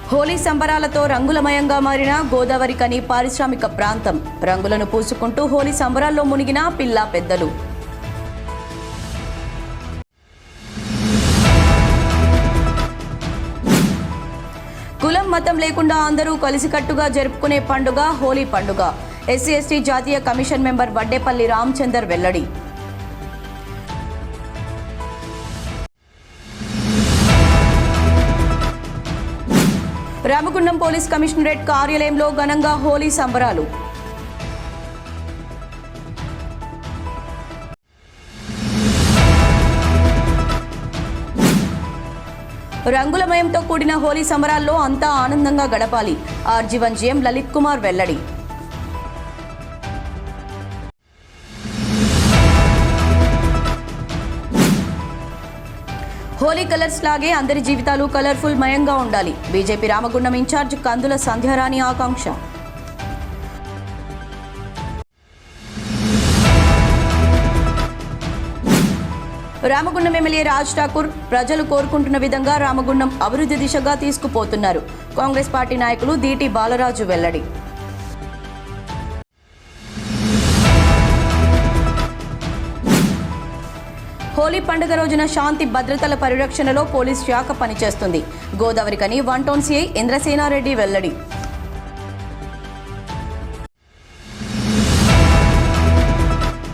హోలీ సంబరాలతో రంగులమయంగా మారిన గోదావరి కని పారిశ్రామిక ప్రాంతం. రంగులను పూసుకుంటూ హోలీ సంబరాల్లో మునిగిన పిల్ల పెద్దలు. కులం మతం లేకుండా అందరూ కలిసికట్టుగా జరుపుకునే పండుగ హోలీ పండుగ. ఎస్సీ ఎస్టీ జాతీయ కమిషన్ మెంబర్ వడ్డేపల్లి రామచందర్ వెల్లడి. రామగుండం పోలీస్ కమిషనరేట్ కార్యాలయంలో ఘనంగా హోలీ సంబరాలు. రంగులమయంతో కూడిన హోలీ సంబరాల్లో అంతా ఆనందంగా గడపాలి. ఆర్జీవన్ జీఎం లలిత్ కుమార్ వెల్లడి. హోలీ కలర్స్ లాగే అందరి జీవితాలు కలర్ఫుల్ మయంగా ఉండాలి. బీజేపీ రామగుండం ఇన్ఛార్జ్ కందుల సంధ్యారాణి ఆకాంక్ష. రామగుండం ఎమ్మెల్యే రాజ్ ఠాకూర్ ప్రజలు కోరుకుంటున్న విధంగా రామగుండం అభివృద్ధి దిశగా తీసుకుపోతున్నారు. కాంగ్రెస్ పార్టీ నాయకులు దీటి బాలరాజు వెల్లడి. హోలీ పండుగ రోజున శాంతి భద్రతల పరిరక్షణలో పోలీస్ శాఖ పనిచేస్తుంది. గోదావరి కని 1 టౌన్ సిఐ ఇంద్రసేనారెడ్డి వెల్లడి.